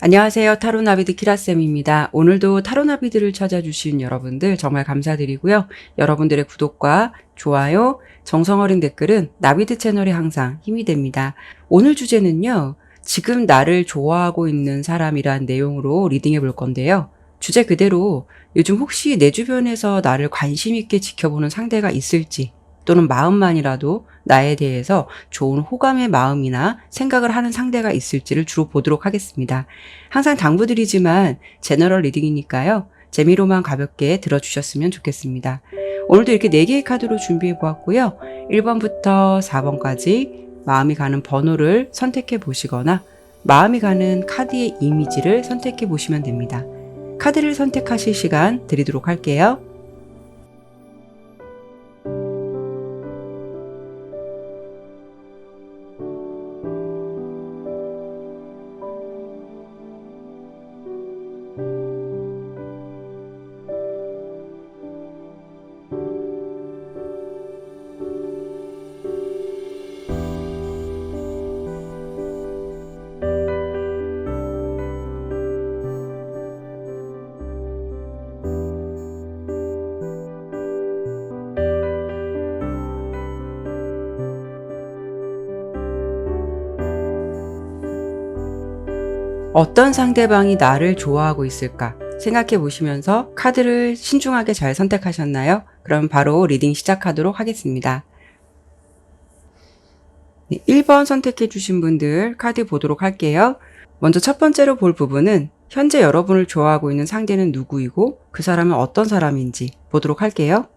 안녕하세요. 타로나비드 키라쌤입니다. 오늘도 타로나비드를 찾아주신 여러분들 정말 감사드리고요. 여러분들의 구독과 좋아요, 정성어린 댓글은 나비드 채널에 항상 힘이 됩니다. 오늘 주제는요. 지금 나를 좋아하고 있는 사람이란 내용으로 리딩해 볼 건데요. 주제 그대로 요즘 혹시 내 주변에서 나를 관심 있게 지켜보는 상대가 있을지 또는 마음만이라도 나에 대해서 좋은 호감의 마음이나 생각을 하는 상대가 있을지를 주로 보도록 하겠습니다. 항상 당부드리지만 제너럴 리딩이니까요. 재미로만 가볍게 들어주셨으면 좋겠습니다. 오늘도 이렇게 4개의 카드로 준비해 보았고요. 1번부터 4번까지 마음이 가는 번호를 선택해 보시거나 마음이 가는 카드의 이미지를 선택해 보시면 됩니다. 카드를 선택하실 시간 드리도록 할게요. 어떤 상대방이 나를 좋아하고 있을까 생각해 보시면서 카드를 신중하게 잘 선택하셨나요? 그럼 바로 리딩 시작하도록 하겠습니다. 1번 선택해 주신 분들 카드 보도록 할게요. 먼저 첫 번째로 볼 부분은 현재 여러분을 좋아하고 있는 상대는 누구이고 그 사람은 어떤 사람인지 보도록 할게요.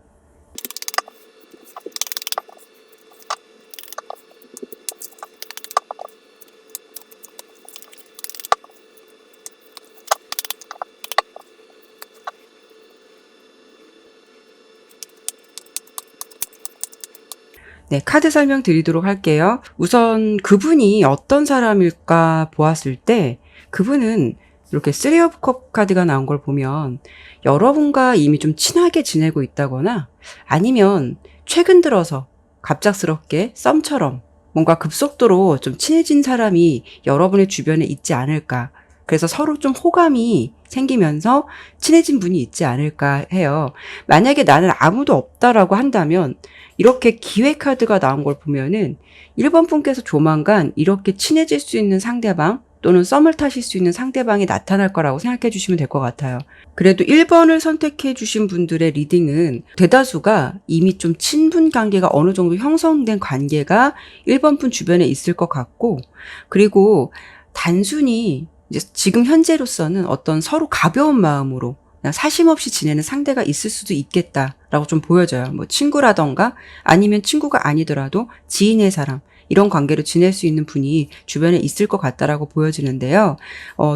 네, 카드 설명 드리도록 할게요. 우선 그분이 어떤 사람일까 보았을 때 그분은 이렇게 3 오브 컵 카드가 나온 걸 보면 여러분과 이미 좀 친하게 지내고 있다거나 아니면 최근 들어서 갑작스럽게 썸처럼 뭔가 급속도로 좀 친해진 사람이 여러분의 주변에 있지 않을까. 그래서 서로 좀 호감이 생기면서 친해진 분이 있지 않을까 해요. 만약에 나는 아무도 없다라고 한다면 이렇게 기회 카드가 나온 걸 보면은 1번 분께서 조만간 이렇게 친해질 수 있는 상대방 또는 썸을 타실 수 있는 상대방이 나타날 거라고 생각해 주시면 될 것 같아요. 그래도 1번을 선택해 주신 분들의 리딩은 대다수가 이미 좀 친분 관계가 어느 정도 형성된 관계가 1번 분 주변에 있을 것 같고, 그리고 단순히 이제 지금 현재로서는 어떤 서로 가벼운 마음으로 그냥 사심 없이 지내는 상대가 있을 수도 있겠다라고 좀 보여져요. 뭐 친구라던가 아니면 친구가 아니더라도 지인의 사람, 이런 관계로 지낼 수 있는 분이 주변에 있을 것 같다라고 보여지는데요.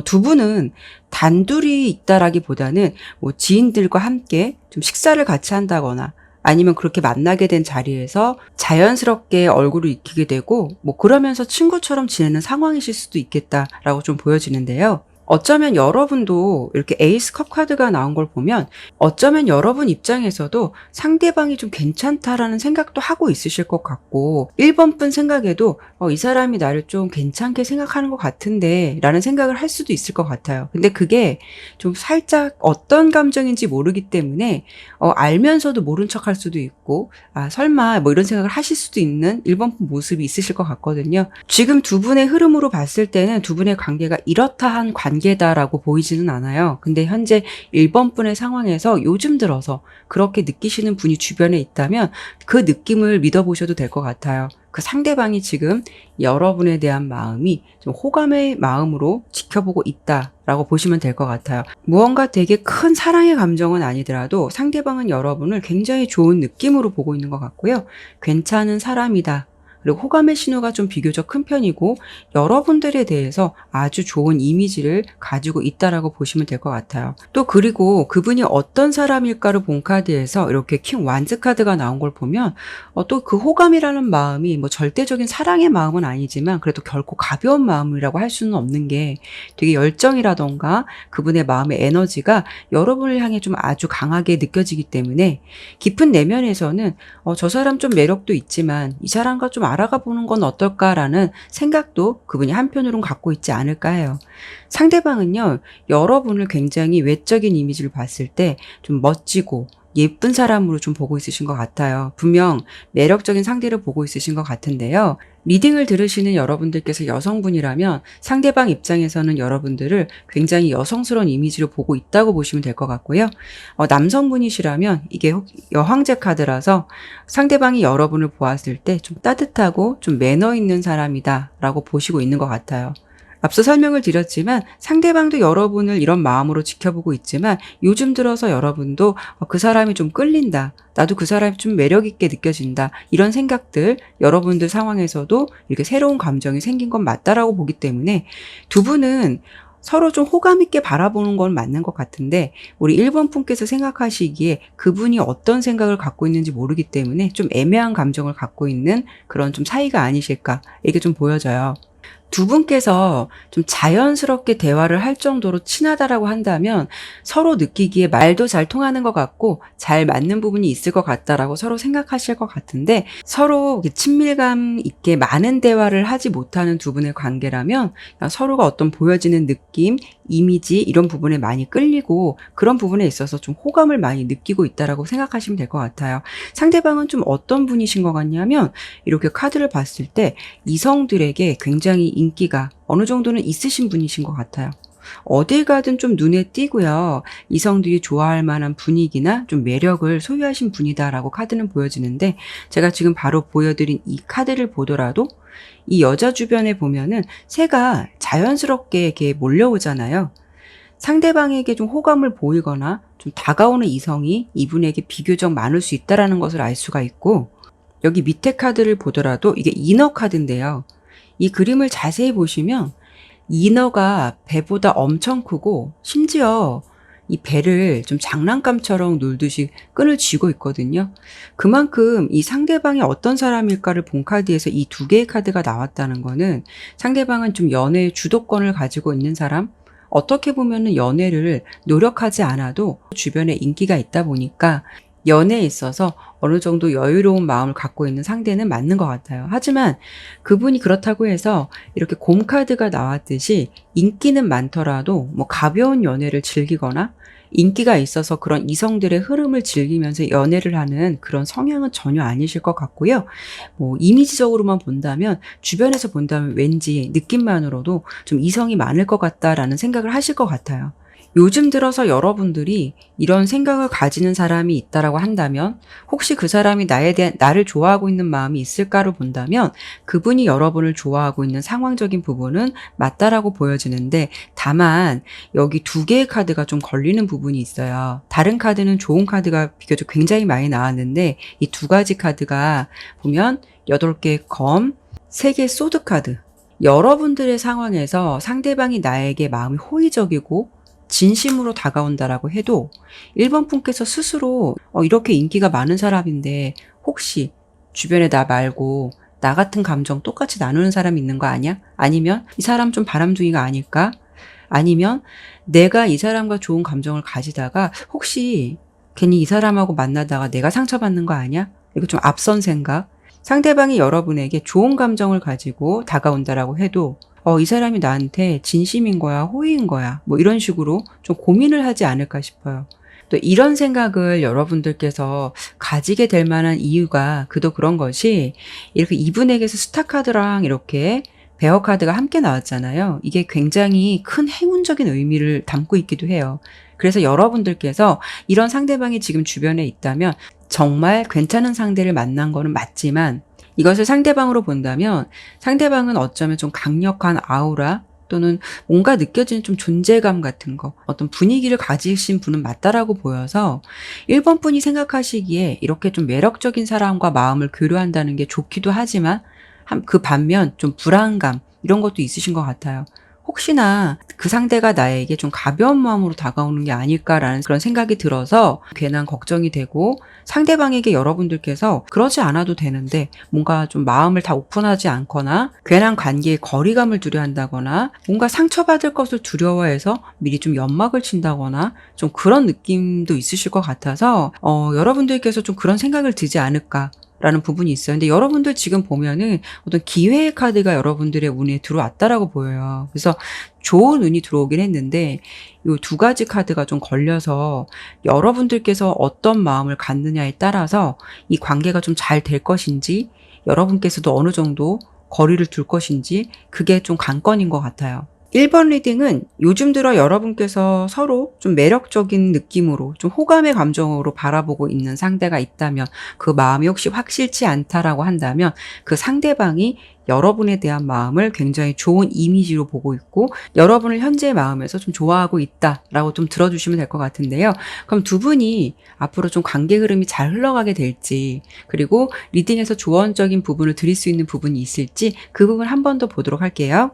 두 분은 단둘이 있다라기보다는 뭐 지인들과 함께 좀 식사를 같이 한다거나 아니면 그렇게 만나게 된 자리에서 자연스럽게 얼굴을 익히게 되고 뭐 그러면서 친구처럼 지내는 상황이실 수도 있겠다라고 좀 보여지는데요. 어쩌면 여러분도 이렇게 에이스 컵 카드가 나온 걸 보면 어쩌면 여러분 입장에서도 상대방이 좀 괜찮다라는 생각도 하고 있으실 것 같고 1번 분 생각에도 이 사람이 나를 좀 괜찮게 생각하는 것 같은데 라는 생각을 할 수도 있을 것 같아요. 근데 그게 좀 살짝 어떤 감정인지 모르기 때문에 알면서도 모른 척 할 수도 있고 설마 뭐 이런 생각을 하실 수도 있는 1번 분 모습이 있으실 것 같거든요. 지금 두 분의 흐름으로 봤을 때는 두 분의 관계가 이렇다 한 관계다라고 보이지는 않아요. 근데 현재 1번 분의 상황에서 요즘 들어서 그렇게 느끼시는 분이 주변에 있다면 그 느낌을 믿어보셔도 될 것 같아요. 그 상대방이 지금 여러분에 대한 마음이 좀 호감의 마음으로 지켜보고 있다라고 보시면 될 것 같아요. 무언가 되게 큰 사랑의 감정은 아니더라도 상대방은 여러분을 굉장히 좋은 느낌으로 보고 있는 것 같고요. 괜찮은 사람이다. 그리고 호감의 신호가 좀 비교적 큰 편이고 여러분들에 대해서 아주 좋은 이미지를 가지고 있다라고 보시면 될 것 같아요. 또 그리고 그분이 어떤 사람일까를 본 카드에서 이렇게 킹 완즈 카드가 나온 걸 보면 또 그 호감이라는 마음이 뭐 절대적인 사랑의 마음은 아니지만 그래도 결코 가벼운 마음이라고 할 수는 없는 게 되게 열정이라던가 그분의 마음의 에너지가 여러분을 향해 좀 아주 강하게 느껴지기 때문에 깊은 내면에서는 저 사람 좀 매력도 있지만 이 사람과 좀 알아가 보는 건 어떨까라는 생각도 그분이 한편으로는 갖고 있지 않을까 해요. 상대방은요, 여러분을 굉장히 외적인 이미지를 봤을 때 좀 멋지고 예쁜 사람으로 좀 보고 있으신 것 같아요. 분명 매력적인 상대를 보고 있으신 것 같은데요. 리딩을 들으시는 여러분들께서 여성분이라면 상대방 입장에서는 여러분들을 굉장히 여성스러운 이미지로 보고 있다고 보시면 될 것 같고요. 남성분이시라면 이게 여황제 카드라서 상대방이 여러분을 보았을 때 좀 따뜻하고 좀 매너 있는 사람이다 라고 보시고 있는 것 같아요. 앞서 설명을 드렸지만 상대방도 여러분을 이런 마음으로 지켜보고 있지만 요즘 들어서 여러분도 그 사람이 좀 끌린다. 나도 그 사람이 좀 매력 있게 느껴진다. 이런 생각들 여러분들 상황에서도 이렇게 새로운 감정이 생긴 건 맞다라고 보기 때문에 두 분은 서로 좀 호감 있게 바라보는 건 맞는 것 같은데 우리 1번 분께서 생각하시기에 그분이 어떤 생각을 갖고 있는지 모르기 때문에 좀 애매한 감정을 갖고 있는 그런 좀 사이가 아니실까 이게 좀 보여져요. 두 분께서 좀 자연스럽게 대화를 할 정도로 친하다라고 한다면 서로 느끼기에 말도 잘 통하는 것 같고 잘 맞는 부분이 있을 것 같다라고 서로 생각하실 것 같은데 서로 친밀감 있게 많은 대화를 하지 못하는 두 분의 관계라면 서로가 어떤 보여지는 느낌, 이미지 이런 부분에 많이 끌리고 그런 부분에 있어서 좀 호감을 많이 느끼고 있다라고 생각하시면 될 것 같아요. 상대방은 좀 어떤 분이신 것 같냐면 이렇게 카드를 봤을 때 이성들에게 굉장히 인기가 어느 정도는 있으신 분이신 것 같아요. 어딜 가든 좀 눈에 띄고요. 이성들이 좋아할 만한 분위기나 좀 매력을 소유하신 분이다라고 카드는 보여지는데 제가 지금 바로 보여드린 이 카드를 보더라도 이 여자 주변에 보면은 새가 자연스럽게 이렇게 몰려오잖아요. 상대방에게 좀 호감을 보이거나 좀 다가오는 이성이 이분에게 비교적 많을 수 있다는 것을 알 수가 있고 여기 밑에 카드를 보더라도 이게 이너 카드인데요. 이 그림을 자세히 보시면 이너가 배보다 엄청 크고 심지어 이 배를 좀 장난감처럼 놀듯이 끈을 쥐고 있거든요. 그만큼 이 상대방이 어떤 사람일까를 본 카드에서 이 두 개의 카드가 나왔다는 거는 상대방은 좀 연애의 주도권을 가지고 있는 사람, 어떻게 보면은 연애를 노력하지 않아도 주변에 인기가 있다 보니까 연애에 있어서 어느 정도 여유로운 마음을 갖고 있는 상대는 맞는 것 같아요. 하지만 그분이 그렇다고 해서 이렇게 곰 카드가 나왔듯이 인기는 많더라도 뭐 가벼운 연애를 즐기거나 인기가 있어서 그런 이성들의 흐름을 즐기면서 연애를 하는 그런 성향은 전혀 아니실 것 같고요. 뭐 이미지적으로만 본다면 주변에서 본다면 왠지 느낌만으로도 좀 이성이 많을 것 같다라는 생각을 하실 것 같아요. 요즘 들어서 여러분들이 이런 생각을 가지는 사람이 있다라고 한다면 혹시 그 사람이 나를 좋아하고 있는 마음이 있을까를 본다면 그분이 여러분을 좋아하고 있는 상황적인 부분은 맞다라고 보여지는데 다만 여기 두 개의 카드가 좀 걸리는 부분이 있어요. 다른 카드는 좋은 카드가 비교적 굉장히 많이 나왔는데 이 두 가지 카드가 보면 8개의 검, 3개의 소드 카드. 여러분들의 상황에서 상대방이 나에게 마음이 호의적이고 진심으로 다가온다라고 해도 1번 분께서 스스로 이렇게 인기가 많은 사람인데 혹시 주변에 나 말고 나 같은 감정 똑같이 나누는 사람이 있는 거 아니야? 아니면 이 사람 좀 바람둥이가 아닐까? 아니면 내가 이 사람과 좋은 감정을 가지다가 혹시 괜히 이 사람하고 만나다가 내가 상처받는 거 아니야? 이거 좀 앞선 생각. 상대방이 여러분에게 좋은 감정을 가지고 다가온다라고 해도 이 사람이 나한테 진심인 거야, 호의인 거야, 뭐 이런 식으로 좀 고민을 하지 않을까 싶어요. 또 이런 생각을 여러분들께서 가지게 될 만한 이유가 그도 그런 것이 이렇게 이분에게서 스타 카드랑 이렇게 베어 카드가 함께 나왔잖아요. 이게 굉장히 큰 행운적인 의미를 담고 있기도 해요. 그래서 여러분들께서 이런 상대방이 지금 주변에 있다면 정말 괜찮은 상대를 만난 거는 맞지만 이것을 상대방으로 본다면 상대방은 어쩌면 좀 강력한 아우라 또는 뭔가 느껴지는 좀 존재감 같은 거 어떤 분위기를 가지신 분은 맞다라고 보여서 1번 분이 생각하시기에 이렇게 좀 매력적인 사람과 마음을 교류한다는 게 좋기도 하지만 그 반면 좀 불안감 이런 것도 있으신 것 같아요. 혹시나 그 상대가 나에게 좀 가벼운 마음으로 다가오는 게 아닐까라는 그런 생각이 들어서 괜한 걱정이 되고 상대방에게 여러분들께서 그러지 않아도 되는데 뭔가 좀 마음을 다 오픈하지 않거나 괜한 관계에 거리감을 두려워한다거나 뭔가 상처받을 것을 두려워해서 미리 좀 연막을 친다거나 좀 그런 느낌도 있으실 것 같아서 여러분들께서 좀 그런 생각을 들지 않을까 라는 부분이 있어요. 근데 여러분들 지금 보면은 어떤 기회의 카드가 여러분들의 운에 들어왔다라고 보여요. 그래서 좋은 운이 들어오긴 했는데 이 두 가지 카드가 좀 걸려서 여러분들께서 어떤 마음을 갖느냐에 따라서 이 관계가 좀 잘 될 것인지 여러분께서도 어느 정도 거리를 둘 것인지 그게 좀 관건인 것 같아요. 1번 리딩은 요즘 들어 여러분께서 서로 좀 매력적인 느낌으로 좀 호감의 감정으로 바라보고 있는 상대가 있다면 그 마음이 혹시 확실치 않다라고 한다면 그 상대방이 여러분에 대한 마음을 굉장히 좋은 이미지로 보고 있고 여러분을 현재의 마음에서 좀 좋아하고 있다라고 좀 들어주시면 될 것 같은데요. 그럼 두 분이 앞으로 좀 관계 흐름이 잘 흘러가게 될지 그리고 리딩에서 조언적인 부분을 드릴 수 있는 부분이 있을지 그 부분 한 번 더 보도록 할게요.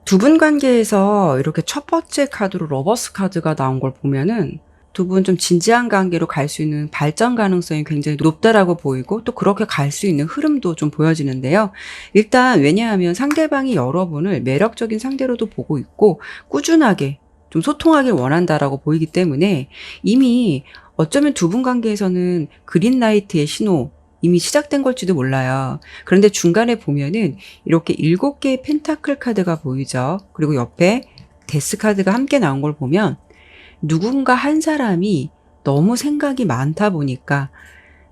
두 분 관계에서 이렇게 첫 번째 카드로 러버스 카드가 나온 걸 보면은 두 분 좀 진지한 관계로 갈 수 있는 발전 가능성이 굉장히 높다라고 보이고 또 그렇게 갈 수 있는 흐름도 좀 보여지는데요. 일단 왜냐하면 상대방이 여러분을 매력적인 상대로도 보고 있고 꾸준하게 좀 소통하길 원한다라고 보이기 때문에 이미 어쩌면 두 분 관계에서는 그린라이트의 신호 이미 시작된 걸지도 몰라요. 그런데 중간에 보면은 이렇게 7개의 펜타클 카드가 보이죠. 그리고 옆에 데스 카드가 함께 나온 걸 보면 누군가 한 사람이 너무 생각이 많다 보니까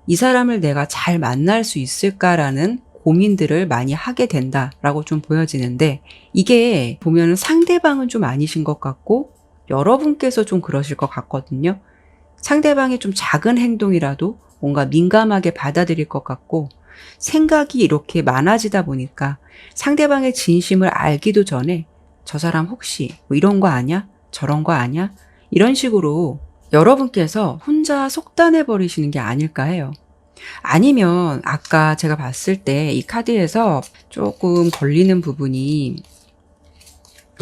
이 사람을 내가 잘 만날 수 있을까라는 고민들을 많이 하게 된다라고 좀 보여지는데 이게 보면은 상대방은 좀 아니신 것 같고 여러분께서 좀 그러실 것 같거든요. 상대방의 좀 작은 행동이라도 뭔가 민감하게 받아들일 것 같고 생각이 이렇게 많아지다 보니까 상대방의 진심을 알기도 전에 저 사람 혹시 뭐 이런 거 아냐? 저런 거 아냐? 이런 식으로 여러분께서 혼자 속단해 버리시는 게 아닐까 해요. 아니면 아까 제가 봤을 때 이 카드에서 조금 걸리는 부분이 이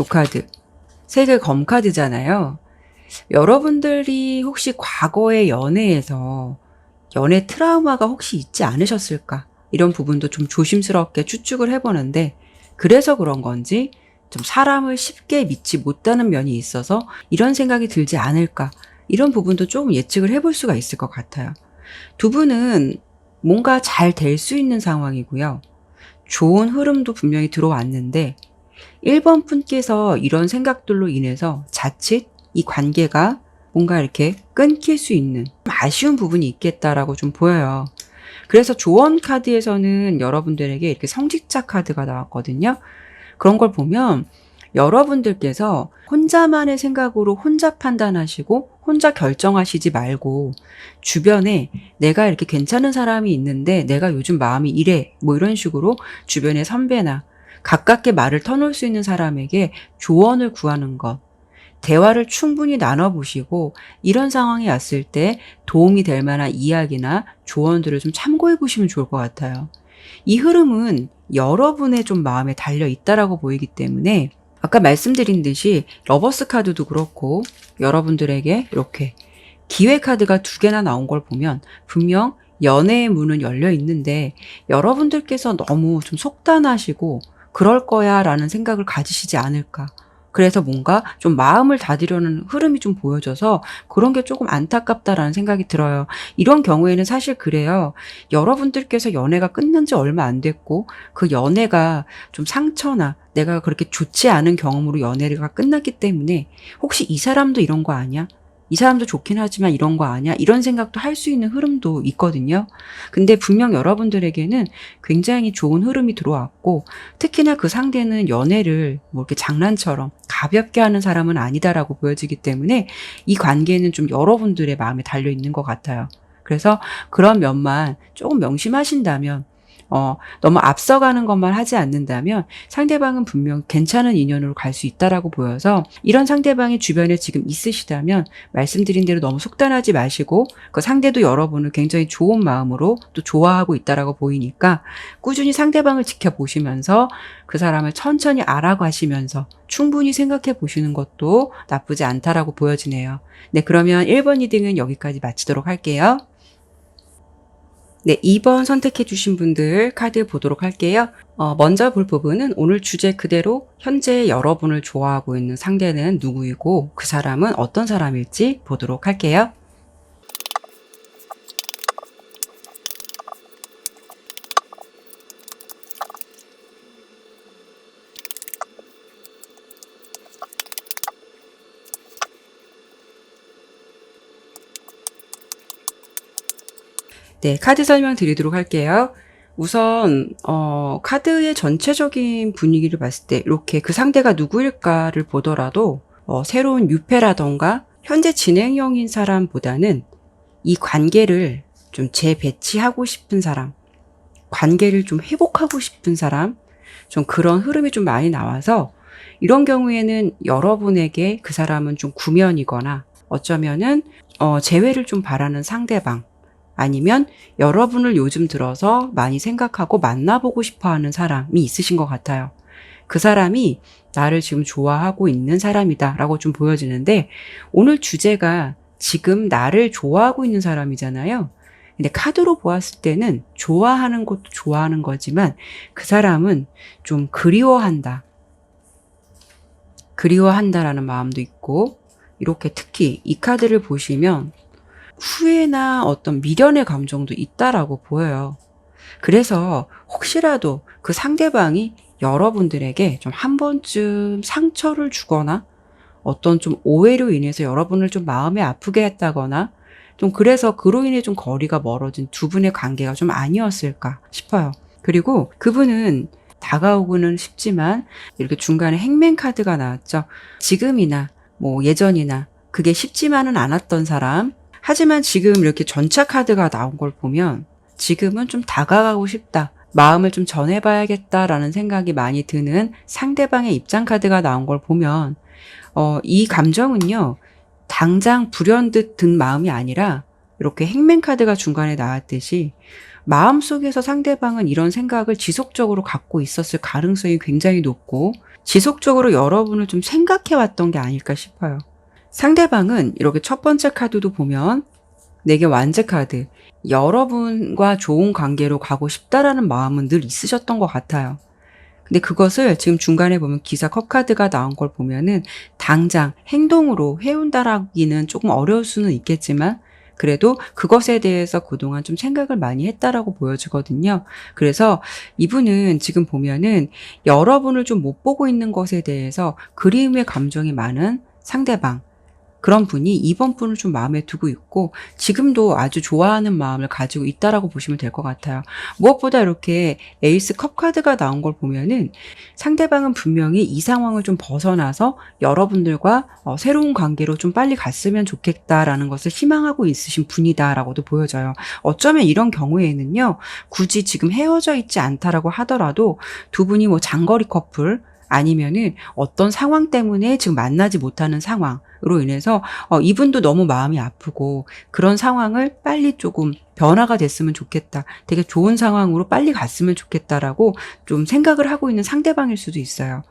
카드 세계 검 카드잖아요. 여러분들이 혹시 과거의 연애에서 연애 트라우마가 혹시 있지 않으셨을까? 이런 부분도 좀 조심스럽게 추측을 해보는데 그래서 그런 건지 좀 사람을 쉽게 믿지 못하는 면이 있어서 이런 생각이 들지 않을까? 이런 부분도 조금 예측을 해볼 수가 있을 것 같아요. 두 분은 뭔가 잘 될 수 있는 상황이고요. 좋은 흐름도 분명히 들어왔는데 1번 분께서 이런 생각들로 인해서 자칫 이 관계가 뭔가 이렇게 끊길 수 있는 아쉬운 부분이 있겠다라고 좀 보여요. 그래서 조언 카드에서는 여러분들에게 이렇게 성직자 카드가 나왔거든요. 그런 걸 보면 여러분들께서 혼자만의 생각으로 혼자 판단하시고 혼자 결정하시지 말고 주변에 내가 이렇게 괜찮은 사람이 있는데 내가 요즘 마음이 이래 뭐 이런 식으로 주변의 선배나 가깝게 말을 터놓을 수 있는 사람에게 조언을 구하는 것 대화를 충분히 나눠보시고 이런 상황이 왔을 때 도움이 될 만한 이야기나 조언들을 좀 참고해 보시면 좋을 것 같아요. 이 흐름은 여러분의 좀 마음에 달려 있다라고 보이기 때문에 아까 말씀드린 듯이 러버스 카드도 그렇고 여러분들에게 이렇게 기회 카드가 2개나 나온 걸 보면 분명 연애의 문은 열려 있는데 여러분들께서 너무 좀 속단하시고 그럴 거야 라는 생각을 가지시지 않을까. 그래서 뭔가 좀 마음을 닫으려는 흐름이 좀 보여져서 그런 게 조금 안타깝다라는 생각이 들어요. 이런 경우에는 사실 그래요. 여러분들께서 연애가 끝난 지 얼마 안 됐고 그 연애가 좀 상처나 내가 그렇게 좋지 않은 경험으로 연애가 끝났기 때문에 혹시 이 사람도 이런 거 아니야? 이 사람도 좋긴 하지만 이런 거 아니야? 이런 생각도 할 수 있는 흐름도 있거든요. 근데 분명 여러분들에게는 굉장히 좋은 흐름이 들어왔고 특히나 그 상대는 연애를 뭐 이렇게 장난처럼 가볍게 하는 사람은 아니다라고 보여지기 때문에 이 관계는 좀 여러분들의 마음에 달려 있는 것 같아요. 그래서 그런 면만 조금 명심하신다면 너무 앞서가는 것만 하지 않는다면 상대방은 분명 괜찮은 인연으로 갈 수 있다라고 보여서 이런 상대방이 주변에 지금 있으시다면 말씀드린 대로 너무 속단하지 마시고 그 상대도 여러분을 굉장히 좋은 마음으로 또 좋아하고 있다라고 보이니까 꾸준히 상대방을 지켜보시면서 그 사람을 천천히 알아가시면서 충분히 생각해 보시는 것도 나쁘지 않다라고 보여지네요. 네, 그러면 1번 리딩은 여기까지 마치도록 할게요. 네, 2번 선택해 주신 분들 카드 보도록 할게요. 먼저 볼 부분은 오늘 주제 그대로 현재 여러분을 좋아하고 있는 상대는 누구이고 그 사람은 어떤 사람일지 보도록 할게요. 네, 카드 설명 드리도록 할게요. 우선 카드의 전체적인 분위기를 봤을 때 이렇게 그 상대가 누구일까를 보더라도 새로운 유패라던가 현재 진행형인 사람보다는 이 관계를 좀 재배치하고 싶은 사람, 관계를 좀 회복하고 싶은 사람, 좀 그런 흐름이 좀 많이 나와서 이런 경우에는 여러분에게 그 사람은 좀 구면이거나 어쩌면은 재회를 좀 바라는 상대방, 아니면 여러분을 요즘 들어서 많이 생각하고 만나보고 싶어 하는 사람이 있으신 것 같아요. 그 사람이 나를 지금 좋아하고 있는 사람이다 라고 좀 보여지는데, 오늘 주제가 지금 나를 좋아하고 있는 사람이잖아요. 근데 카드로 보았을 때는 좋아하는 것도 좋아하는 거지만 그 사람은 좀 그리워한다라는 마음도 있고, 이렇게 특히 이 카드를 보시면 후회나 어떤 미련의 감정도 있다라고 보여요. 그래서 혹시라도 그 상대방이 여러분들에게 좀 한 번쯤 상처를 주거나 어떤 좀 오해로 인해서 여러분을 좀 마음에 아프게 했다거나 좀 그래서 그로 인해 좀 거리가 멀어진 두 분의 관계가 좀 아니었을까 싶어요. 그리고 그분은 다가오고는 싶지만 이렇게 중간에 행맨 카드가 나왔죠. 지금이나 뭐 예전이나 그게 쉽지만은 않았던 사람, 하지만 지금 이렇게 전차 카드가 나온 걸 보면 지금은 좀 다가가고 싶다, 마음을 좀 전해봐야겠다라는 생각이 많이 드는 상대방의 입장 카드가 나온 걸 보면 이 감정은요, 당장 불현듯 든 마음이 아니라 이렇게 행맨 카드가 중간에 나왔듯이 마음속에서 상대방은 이런 생각을 지속적으로 갖고 있었을 가능성이 굉장히 높고 지속적으로 여러분을 좀 생각해 왔던 게 아닐까 싶어요. 상대방은 이렇게 첫 번째 카드도 보면 4개 완제 카드, 여러분과 좋은 관계로 가고 싶다라는 마음은 늘 있으셨던 것 같아요. 근데 그것을 지금 중간에 보면 기사 컵 카드가 나온 걸 보면은 당장 행동으로 해온다라기는 조금 어려울 수는 있겠지만 그래도 그것에 대해서 그동안 좀 생각을 많이 했다라고 보여지거든요. 그래서 이분은 지금 보면은 여러분을 좀 못 보고 있는 것에 대해서 그리움의 감정이 많은 상대방, 그런 분이 이번 분을 좀 마음에 두고 있고 지금도 아주 좋아하는 마음을 가지고 있다라고 보시면 될 것 같아요. 무엇보다 이렇게 에이스 컵 카드가 나온 걸 보면은 상대방은 분명히 이 상황을 좀 벗어나서 여러분들과 새로운 관계로 좀 빨리 갔으면 좋겠다라는 것을 희망하고 있으신 분이다라고도 보여져요. 어쩌면 이런 경우에는요, 굳이 지금 헤어져 있지 않다라고 하더라도 두 분이 뭐 장거리 커플, 아니면은 어떤 상황 때문에 지금 만나지 못하는 상황으로 인해서 이분도 너무 마음이 아프고 그런 상황을 빨리 조금 변화가 됐으면 좋겠다, 되게 좋은 상황으로 빨리 갔으면 좋겠다라고 좀 생각을 하고 있는 상대방일 수도 있어요.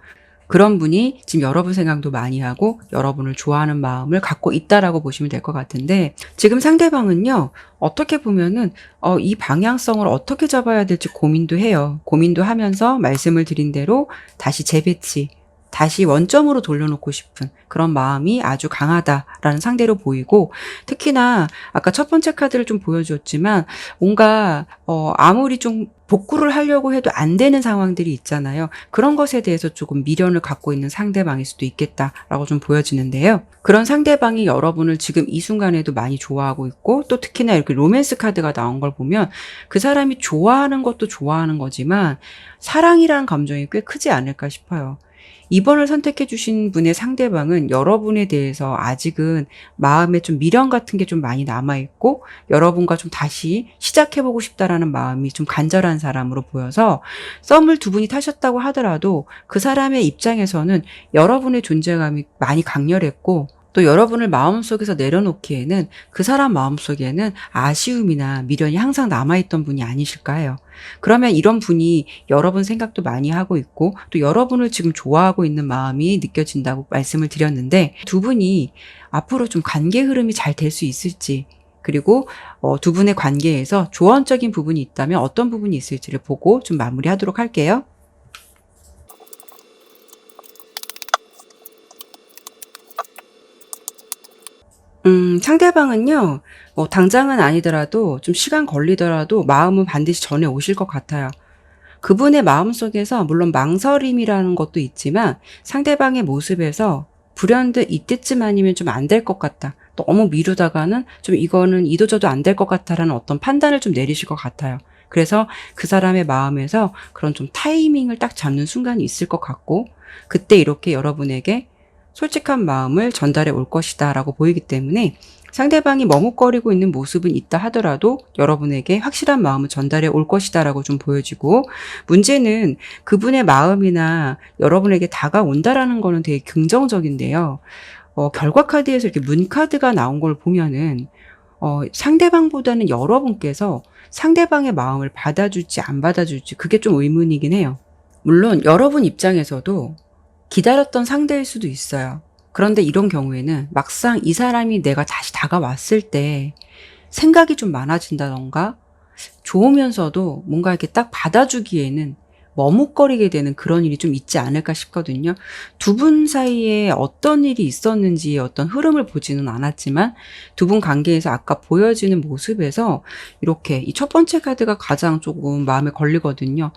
그런 분이 지금 여러분 생각도 많이 하고 여러분을 좋아하는 마음을 갖고 있다라고 보시면 될 것 같은데, 지금 상대방은요, 어떻게 보면은 이 방향성을 어떻게 잡아야 될지 고민도 해요. 고민도 하면서 말씀을 드린 대로 다시 재배치, 다시 원점으로 돌려놓고 싶은 그런 마음이 아주 강하다라는 상대로 보이고, 특히나 아까 첫 번째 카드를 좀 보여줬지만 뭔가 아무리 좀 복구를 하려고 해도 안 되는 상황들이 있잖아요. 그런 것에 대해서 조금 미련을 갖고 있는 상대방일 수도 있겠다라고 좀 보여지는데요. 그런 상대방이 여러분을 지금 이 순간에도 많이 좋아하고 있고, 또 특히나 이렇게 로맨스 카드가 나온 걸 보면 그 사람이 좋아하는 것도 좋아하는 거지만 사랑이라는 감정이 꽤 크지 않을까 싶어요. 2번을 선택해 주신 분의 상대방은 여러분에 대해서 아직은 마음에 좀 미련 같은 게 좀 많이 남아있고 여러분과 좀 다시 시작해보고 싶다라는 마음이 좀 간절한 사람으로 보여서 썸을 두 분이 타셨다고 하더라도 그 사람의 입장에서는 여러분의 존재감이 많이 강렬했고, 또 여러분을 마음속에서 내려놓기에는 그 사람 마음속에는 아쉬움이나 미련이 항상 남아있던 분이 아니실까 해요. 그러면 이런 분이 여러분 생각도 많이 하고 있고 또 여러분을 지금 좋아하고 있는 마음이 느껴진다고 말씀을 드렸는데, 두 분이 앞으로 좀 관계 흐름이 잘 될 수 있을지, 그리고 두 분의 관계에서 조언적인 부분이 있다면 어떤 부분이 있을지를 보고 좀 마무리하도록 할게요. 상대방은요, 당장은 아니더라도 좀 시간 걸리더라도 마음은 반드시 전해 오실 것 같아요. 그분의 마음속에서 물론 망설임이라는 것도 있지만 상대방의 모습에서 불현듯 이때쯤 아니면 좀 안 될 것 같다. 너무 미루다가는 좀 이거는 이도저도 안 될 것 같다라는 어떤 판단을 좀 내리실 것 같아요. 그래서 그 사람의 마음에서 그런 좀 타이밍을 딱 잡는 순간이 있을 것 같고, 그때 이렇게 여러분에게 솔직한 마음을 전달해 올 것이다 라고 보이기 때문에 상대방이 머뭇거리고 있는 모습은 있다 하더라도 여러분에게 확실한 마음을 전달해 올 것이다 라고 좀 보여지고, 문제는 그분의 마음이나 여러분에게 다가온다라는 거는 되게 긍정적인데요. 결과 카드에서 이렇게 문 카드가 나온 걸 보면은 상대방보다는 여러분께서 상대방의 마음을 받아줄지 안 받아줄지 그게 좀 의문이긴 해요. 물론 여러분 입장에서도 기다렸던 상대일 수도 있어요. 그런데 이런 경우에는 막상 이 사람이 내가 다시 다가왔을 때 생각이 좀 많아진다던가 좋으면서도 뭔가 이렇게 딱 받아주기에는 머뭇거리게 되는 그런 일이 좀 있지 않을까 싶거든요. 두 분 사이에 어떤 일이 있었는지 어떤 흐름을 보지는 않았지만 두 분 관계에서 아까 보여지는 모습에서 이렇게 이 첫 번째 카드가 가장 조금 마음에 걸리거든요.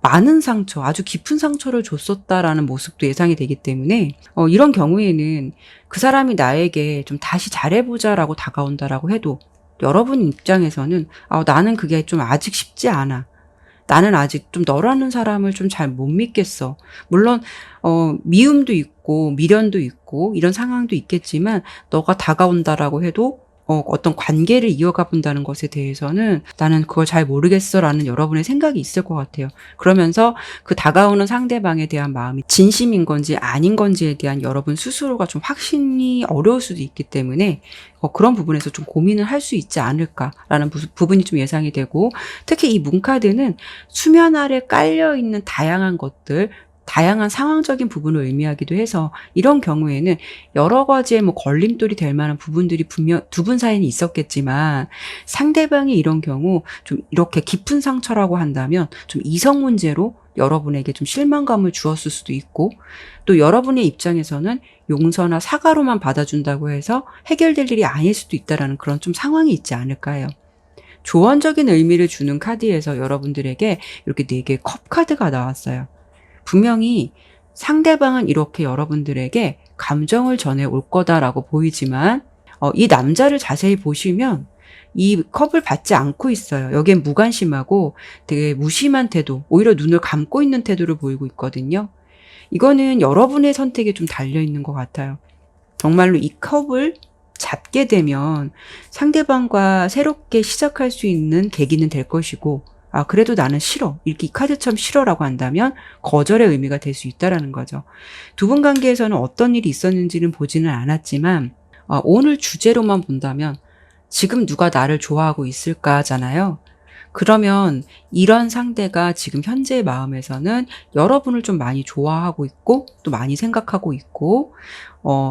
많은 상처, 아주 깊은 상처를 줬었다라는 모습도 예상이 되기 때문에 이런 경우에는 그 사람이 나에게 좀 다시 잘해보자라고 다가온다라고 해도 여러분 입장에서는 나는 그게 좀 아직 쉽지 않아. 나는 아직 좀 너라는 사람을 좀 잘 못 믿겠어. 물론 미움도 있고 미련도 있고 이런 상황도 있겠지만 너가 다가온다라고 해도 어떤 관계를 이어가 본다는 것에 대해서는 나는 그걸 잘 모르겠어라는 여러분의 생각이 있을 것 같아요. 그러면서 그 다가오는 상대방에 대한 마음이 진심인 건지 아닌 건지에 대한 여러분 스스로가 좀 확신이 어려울 수도 있기 때문에 그런 부분에서 좀 고민을 할 수 있지 않을까라는 부분이 좀 예상이 되고, 특히 이 문카드는 수면 아래 깔려있는 다양한 것들, 다양한 상황적인 부분을 의미하기도 해서 이런 경우에는 여러 가지의 걸림돌이 될 만한 부분들이 분명 두 분 사이는 있었겠지만 상대방이 이런 경우 좀 이렇게 깊은 상처라고 한다면 좀 이성 문제로 여러분에게 좀 실망감을 주었을 수도 있고, 또 여러분의 입장에서는 용서나 사과로만 받아준다고 해서 해결될 일이 아닐 수도 있다라는 그런 좀 상황이 있지 않을까 해요. 조언적인 의미를 주는 카드에서 여러분들에게 이렇게 4개의 컵 카드가 나왔어요. 분명히 상대방은 이렇게 여러분들에게 감정을 전해 올 거다라고 보이지만 이 남자를 자세히 보시면 이 컵을 받지 않고 있어요. 여기엔 무관심하고 되게 무심한 태도, 오히려 눈을 감고 있는 태도를 보이고 있거든요. 이거는 여러분의 선택에 좀 달려있는 것 같아요. 정말로 이 컵을 잡게 되면 상대방과 새롭게 시작할 수 있는 계기는 될 것이고, 그래도 나는 싫어. 이렇게 이 카드처럼 싫어라고 한다면 거절의 의미가 될 수 있다라는 거죠. 두 분 관계에서는 어떤 일이 있었는지는 보지는 않았지만, 오늘 주제로만 본다면 지금 누가 나를 좋아하고 있을까잖아요. 그러면 이런 상대가 지금 현재의 마음에서는 여러분을 좀 많이 좋아하고 있고 또 많이 생각하고 있고,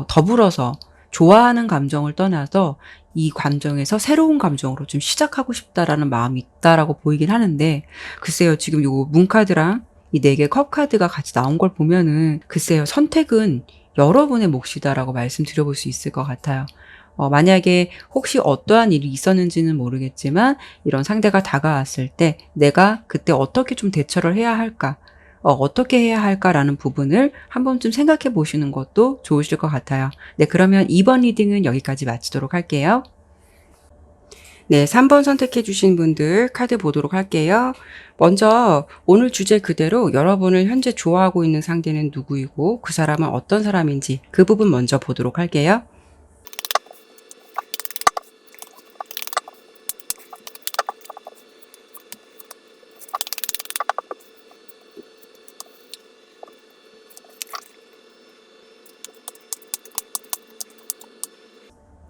더불어서 좋아하는 감정을 떠나서 이 감정에서 새로운 감정으로 좀 시작하고 싶다라는 마음이 있다라고 보이긴 하는데, 글쎄요, 지금 요 문카드랑 이 4개 컵카드가 같이 나온 걸 보면은 글쎄요, 선택은 여러분의 몫이다라고 말씀드려볼 수 있을 것 같아요. 만약에 혹시 어떠한 일이 있었는지는 모르겠지만 이런 상대가 다가왔을 때 내가 그때 어떻게 좀 대처를 해야 할까, 어떻게 해야 할까라는 부분을 한 번쯤 생각해 보시는 것도 좋으실 것 같아요. 네, 그러면 이번 리딩은 여기까지 마치도록 할게요. 네, 3번 선택해 주신 분들 카드 보도록 할게요. 먼저 오늘 주제 그대로 여러분을 현재 좋아하고 있는 상대는 누구이고 그 사람은 어떤 사람인지 그 부분 먼저 보도록 할게요.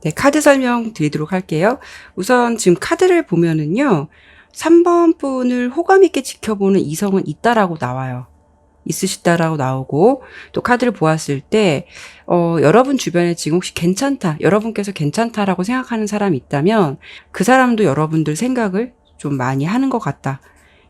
네, 카드 설명 드리도록 할게요. 우선 지금 카드를 보면은요, 3번 분을 호감 있게 지켜보는 이성은 있다라고 나와요. 있으시다라고 나오고, 또 카드를 보았을 때 여러분 주변에 지금 혹시 괜찮다, 여러분께서 괜찮다라고 생각하는 사람이 있다면 그 사람도 여러분들 생각을 좀 많이 하는 것 같다.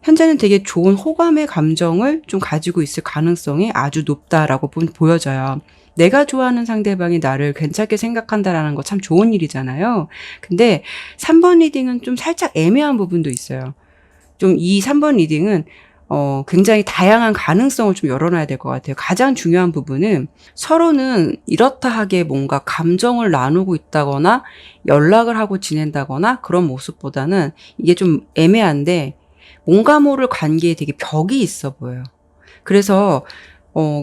현재는 되게 좋은 호감의 감정을 좀 가지고 있을 가능성이 아주 높다라고 보여져요. 내가 좋아하는 상대방이 나를 괜찮게 생각한다라는 거 참 좋은 일이잖아요. 근데 3번 리딩은 좀 살짝 애매한 부분도 있어요. 좀 이 3번 리딩은 굉장히 다양한 가능성을 좀 열어놔야 될 것 같아요. 가장 중요한 부분은 서로는 이렇다 하게 뭔가 감정을 나누고 있다거나 연락을 하고 지낸다거나 그런 모습보다는 이게 좀 애매한데 뭔가 모를 관계에 되게 벽이 있어 보여요. 그래서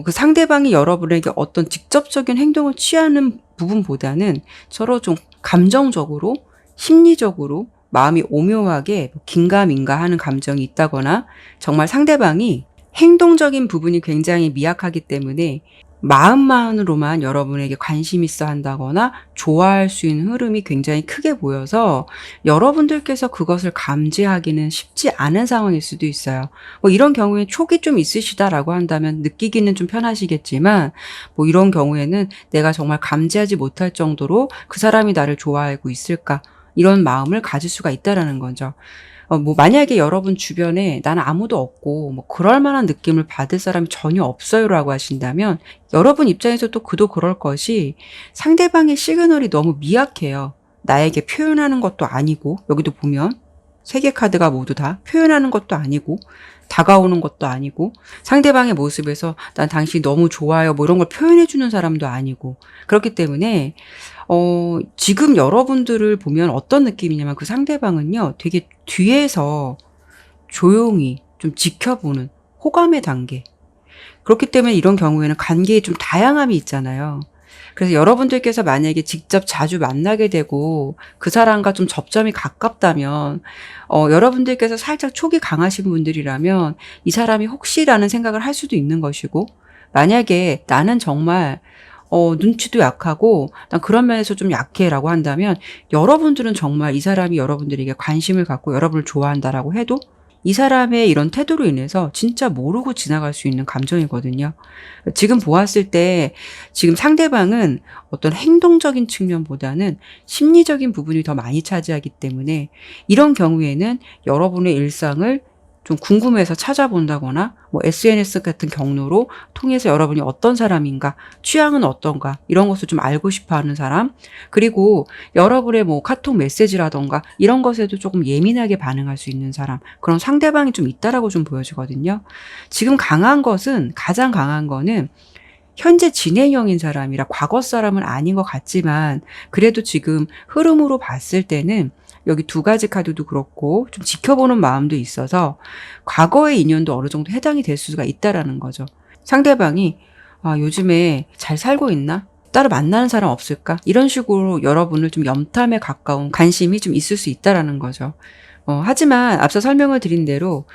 그 상대방이 여러분에게 어떤 직접적인 행동을 취하는 부분보다는 서로 좀 감정적으로, 심리적으로 마음이 오묘하게 긴가민가 하는 감정이 있다거나 정말 상대방이 행동적인 부분이 굉장히 미약하기 때문에 마음만으로만 여러분에게 관심 있어 한다거나 좋아할 수 있는 흐름이 굉장히 크게 보여서 여러분들께서 그것을 감지하기는 쉽지 않은 상황일 수도 있어요. 뭐 이런 경우에 촉이 좀 있으시다라고 한다면 느끼기는 좀 편하시겠지만, 뭐 이런 경우에는 내가 정말 감지하지 못할 정도로 그 사람이 나를 좋아하고 있을까? 이런 마음을 가질 수가 있다라는 거죠. 뭐 만약에 여러분 주변에 나는 아무도 없고 뭐 그럴 만한 느낌을 받을 사람이 전혀 없어요라고 하신다면 여러분 입장에서도 그도 그럴 것이 상대방의 시그널이 너무 미약해요. 나에게 표현하는 것도 아니고, 여기도 보면 세 개 카드가 모두 다 표현하는 것도 아니고 다가오는 것도 아니고 상대방의 모습에서 난 당신이 너무 좋아요 뭐 이런 걸 표현해 주는 사람도 아니고, 그렇기 때문에 지금 여러분들을 보면 어떤 느낌이냐면 그 상대방은요, 되게 뒤에서 조용히 좀 지켜보는 호감의 단계. 그렇기 때문에 이런 경우에는 관계에 좀 다양함이 있잖아요. 그래서 여러분들께서 만약에 직접 자주 만나게 되고 그 사람과 좀 접점이 가깝다면 여러분들께서 살짝 촉이 강하신 분들이라면 이 사람이 혹시라는 생각을 할 수도 있는 것이고, 만약에 나는 정말 눈치도 약하고 난 그런 면에서 좀 약해라고 한다면 여러분들은 정말 이 사람이 여러분들에게 관심을 갖고 여러분을 좋아한다라고 해도 이 사람의 이런 태도로 인해서 진짜 모르고 지나갈 수 있는 감정이거든요. 지금 보았을 때 지금 상대방은 어떤 행동적인 측면보다는 심리적인 부분이 더 많이 차지하기 때문에 이런 경우에는 여러분의 일상을 좀 궁금해서 찾아본다거나 뭐 SNS 같은 경로로 통해서 여러분이 어떤 사람인가, 취향은 어떤가 이런 것을 좀 알고 싶어하는 사람, 그리고 여러분의 뭐 카톡 메시지라던가 이런 것에도 조금 예민하게 반응할 수 있는 사람, 그런 상대방이 좀 있다라고 좀 보여지거든요. 지금 가장 강한 거는 현재 진행형인 사람이라 과거 사람은 아닌 것 같지만 그래도 지금 흐름으로 봤을 때는 여기 두 가지 카드도 그렇고 좀 지켜보는 마음도 있어서 과거의 인연도 어느 정도 해당이 될 수가 있다라는 거죠. 상대방이 요즘에 잘 살고 있나? 따로 만나는 사람 없을까? 이런 식으로 여러분을 좀 염탐에 가까운 관심이 좀 있을 수 있다라는 거죠. 하지만 앞서 설명을 드린 대로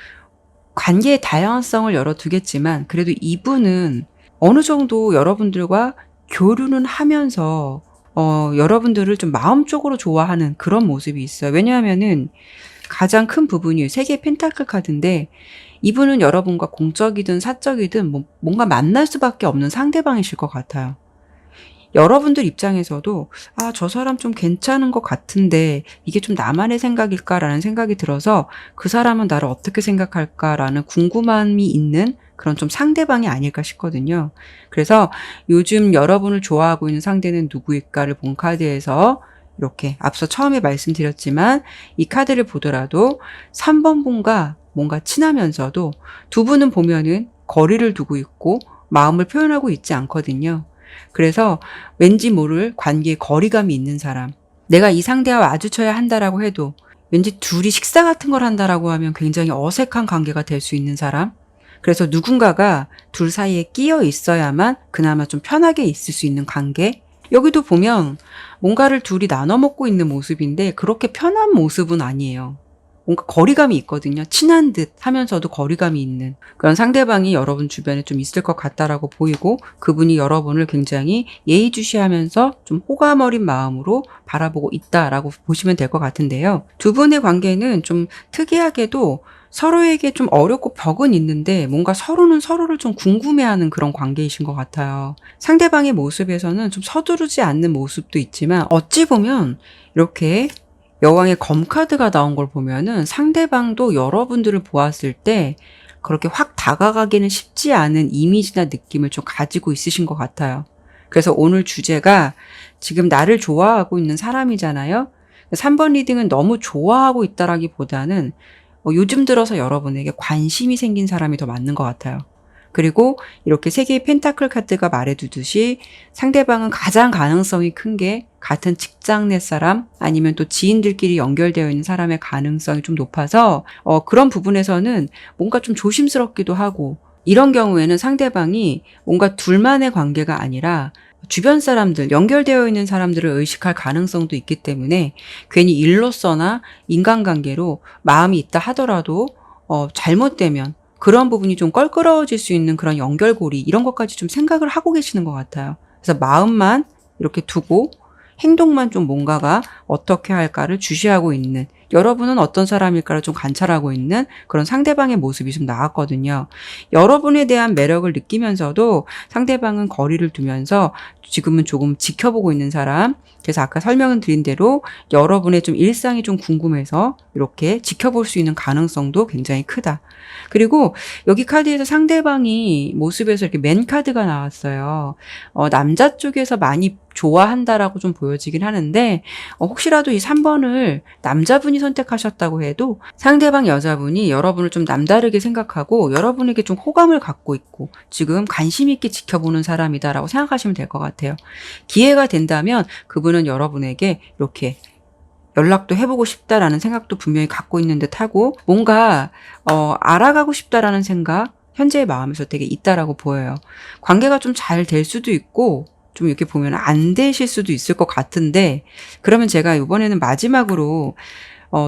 관계의 다양성을 열어두겠지만 그래도 이분은 어느 정도 여러분들과 교류는 하면서 여러분들을 좀 마음적으로 좋아하는 그런 모습이 있어요. 왜냐하면은 가장 큰 부분이 세 개의 펜타클 카드인데 이분은 여러분과 공적이든 사적이든 뭔가 만날 수밖에 없는 상대방이실 것 같아요. 여러분들 입장에서도 저 사람 좀 괜찮은 것 같은데 이게 좀 나만의 생각일까라는 생각이 들어서 그 사람은 나를 어떻게 생각할까라는 궁금함이 있는 그런 좀 상대방이 아닐까 싶거든요. 그래서 요즘 여러분을 좋아하고 있는 상대는 누구일까를 본 카드에서 이렇게 앞서 처음에 말씀드렸지만 이 카드를 보더라도 3번 분과 뭔가 친하면서도 두 분은 보면은 거리를 두고 있고 마음을 표현하고 있지 않거든요. 그래서 왠지 모를 관계에 거리감이 있는 사람, 내가 이 상대와 마주쳐야 한다라고 해도 왠지 둘이 식사 같은 걸 한다라고 하면 굉장히 어색한 관계가 될 수 있는 사람, 그래서 누군가가 둘 사이에 끼어 있어야만 그나마 좀 편하게 있을 수 있는 관계. 여기도 보면 뭔가를 둘이 나눠 먹고 있는 모습인데 그렇게 편한 모습은 아니에요. 뭔가 거리감이 있거든요. 친한 듯 하면서도 거리감이 있는 그런 상대방이 여러분 주변에 좀 있을 것 같다라고 보이고, 그분이 여러분을 굉장히 예의주시하면서 좀 호감 어린 마음으로 바라보고 있다라고 보시면 될 것 같은데요. 두 분의 관계는 좀 특이하게도 서로에게 좀 어렵고 벽은 있는데 뭔가 서로는 서로를 좀 궁금해하는 그런 관계이신 것 같아요. 상대방의 모습에서는 좀 서두르지 않는 모습도 있지만 어찌 보면 이렇게 여왕의 검카드가 나온 걸 보면은 상대방도 여러분들을 보았을 때 그렇게 확 다가가기는 쉽지 않은 이미지나 느낌을 좀 가지고 있으신 것 같아요. 그래서 오늘 주제가 지금 나를 좋아하고 있는 사람이잖아요. 3번 리딩은 너무 좋아하고 있다라기보다는 요즘 들어서 여러분에게 관심이 생긴 사람이 더 맞는 것 같아요. 그리고 이렇게 세 개의 펜타클 카드가 말해두듯이 상대방은 가장 가능성이 큰 게 같은 직장 내 사람 아니면 또 지인들끼리 연결되어 있는 사람의 가능성이 좀 높아서 그런 부분에서는 뭔가 좀 조심스럽기도 하고 이런 경우에는 상대방이 뭔가 둘만의 관계가 아니라 주변 사람들, 연결되어 있는 사람들을 의식할 가능성도 있기 때문에 괜히 일로서나 인간관계로 마음이 있다 하더라도 잘못되면 그런 부분이 좀 껄끄러워질 수 있는 그런 연결고리 이런 것까지 좀 생각을 하고 계시는 것 같아요. 그래서 마음만 이렇게 두고 행동만 좀 뭔가가 어떻게 할까를 주시하고 있는 여러분은 어떤 사람일까를 좀 관찰하고 있는 그런 상대방의 모습이 좀 나왔거든요. 여러분에 대한 매력을 느끼면서도 상대방은 거리를 두면서 지금은 조금 지켜보고 있는 사람. 그래서 아까 설명을 드린 대로 여러분의 좀 일상이 좀 궁금해서 이렇게 지켜볼 수 있는 가능성도 굉장히 크다. 그리고 여기 카드에서 상대방이 모습에서 이렇게 맨 카드가 나왔어요. 남자 쪽에서 많이 좋아한다라고 좀 보여지긴 하는데 혹시라도 이 3번을 남자분이 선택하셨다고 해도 상대방 여자분이 여러분을 좀 남다르게 생각하고 여러분에게 좀 호감을 갖고 있고 지금 관심 있게 지켜보는 사람이다라고 생각하시면 될 것 같아요. 기회가 된다면 그분은 여러분에게 이렇게 연락도 해보고 싶다라는 생각도 분명히 갖고 있는 듯하고 뭔가 알아가고 싶다라는 생각 현재의 마음에서 되게 있다라고 보여요. 관계가 좀 잘 될 수도 있고 좀 이렇게 보면 안 되실 수도 있을 것 같은데 그러면 제가 이번에는 마지막으로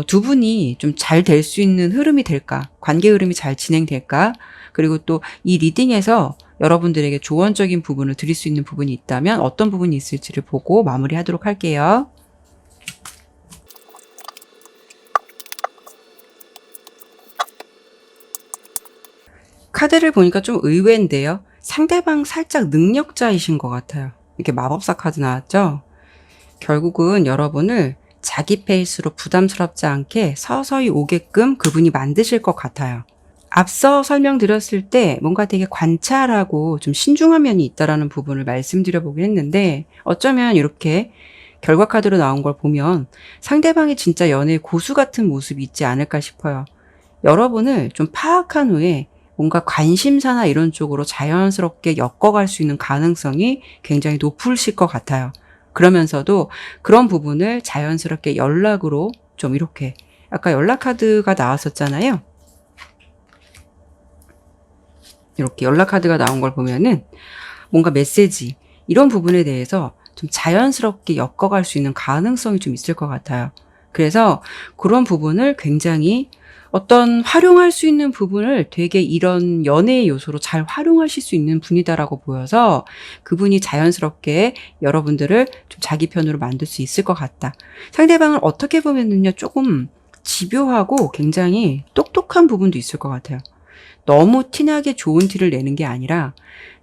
두 분이 좀 잘 될 수 있는 흐름이 될까? 관계 흐름이 잘 진행될까? 그리고 또 이 리딩에서 여러분들에게 조언적인 부분을 드릴 수 있는 부분이 있다면 어떤 부분이 있을지를 보고 마무리하도록 할게요. 카드를 보니까 좀 의외인데요. 상대방 살짝 능력자이신 것 같아요. 이렇게 마법사 카드 나왔죠? 결국은 여러분을 자기 페이스로 부담스럽지 않게 서서히 오게끔 그분이 만드실 것 같아요. 앞서 설명드렸을 때 뭔가 되게 관찰하고 좀 신중한 면이 있다라는 부분을 말씀드려 보긴 했는데 어쩌면 이렇게 결과 카드로 나온 걸 보면 상대방이 진짜 연애의 고수 같은 모습이 있지 않을까 싶어요. 여러분을 좀 파악한 후에 뭔가 관심사나 이런 쪽으로 자연스럽게 엮어갈 수 있는 가능성이 굉장히 높으실 것 같아요. 그러면서도 그런 부분을 자연스럽게 연락으로 좀 이렇게 아까 연락 카드가 나왔었잖아요. 이렇게 연락 카드가 나온 걸 보면은 뭔가 메시지 이런 부분에 대해서 좀 자연스럽게 엮어갈 수 있는 가능성이 좀 있을 것 같아요. 그래서 그런 부분을 굉장히 어떤 활용할 수 있는 부분을 되게 이런 연애의 요소로 잘 활용하실 수 있는 분이다라고 보여서 그분이 자연스럽게 여러분들을 좀 자기 편으로 만들 수 있을 것 같다. 상대방을 어떻게 보면은요, 조금 집요하고 굉장히 똑똑한 부분도 있을 것 같아요. 너무 티나게 좋은 티를 내는 게 아니라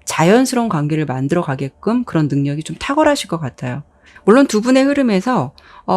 자연스러운 관계를 만들어 가게끔 그런 능력이 좀 탁월하실 것 같아요. 물론 두 분의 흐름에서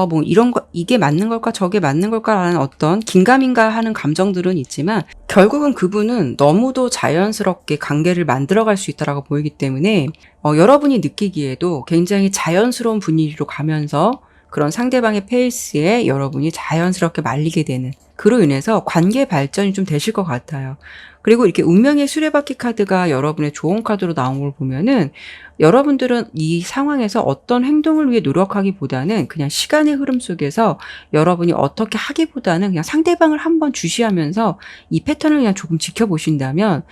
뭐 이런 거 이게 맞는 걸까 저게 맞는 걸까라는 어떤 긴가민가 하는 감정들은 있지만 결국은 그분은 너무도 자연스럽게 관계를 만들어갈 수 있다라고 보이기 때문에 여러분이 느끼기에도 굉장히 자연스러운 분위기로 가면서 그런 상대방의 페이스에 여러분이 자연스럽게 말리게 되는 그로 인해서 관계 발전이 좀 되실 것 같아요. 그리고 이렇게 운명의 수레바퀴 카드가 여러분의 좋은 카드로 나온 걸 보면은 여러분들은 이 상황에서 어떤 행동을 위해 노력하기보다는 그냥 시간의 흐름 속에서 여러분이 어떻게 하기보다는 그냥 상대방을 한번 주시하면서 이 패턴을 그냥 조금 지켜보신다면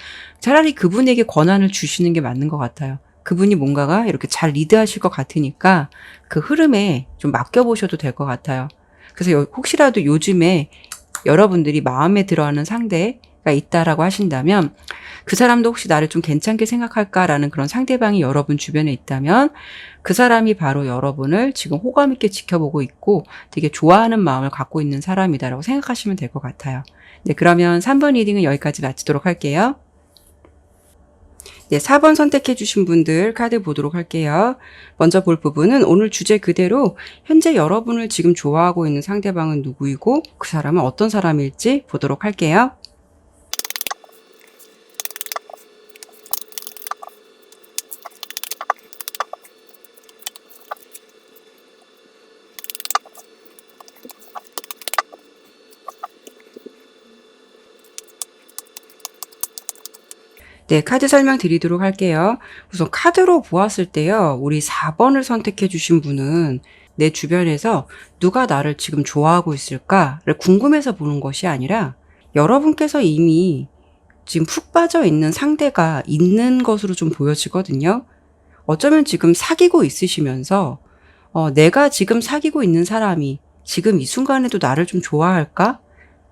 차라리 그분에게 권한을 주시는 게 맞는 것 같아요. 그분이 뭔가가 이렇게 잘 리드하실 것 같으니까 그 흐름에 좀 맡겨보셔도 될 것 같아요. 그래서 혹시라도 요즘에 여러분들이 마음에 들어하는 상대가 있다라고 하신다면 그 사람도 혹시 나를 좀 괜찮게 생각할까라는 그런 상대방이 여러분 주변에 있다면 그 사람이 바로 여러분을 지금 호감 있게 지켜보고 있고 되게 좋아하는 마음을 갖고 있는 사람이다라고 생각하시면 될 것 같아요. 네, 그러면 3번 리딩은 여기까지 마치도록 할게요. 네, 4번 선택해 주신 분들 카드 보도록 할게요. 먼저 볼 부분은 오늘 주제 그대로 현재 여러분을 지금 좋아하고 있는 상대방은 누구이고 그 사람은 어떤 사람일지 보도록 할게요. 네, 카드 설명 드리도록 할게요. 우선 카드로 보았을 때요, 우리 4번을 선택해 주신 분은 내 주변에서 누가 나를 지금 좋아하고 있을까를 궁금해서 보는 것이 아니라 여러분께서 이미 지금 푹 빠져 있는 상대가 있는 것으로 좀 보여지거든요. 어쩌면 지금 사귀고 있으시면서 내가 지금 사귀고 있는 사람이 지금 이 순간에도 나를 좀 좋아할까?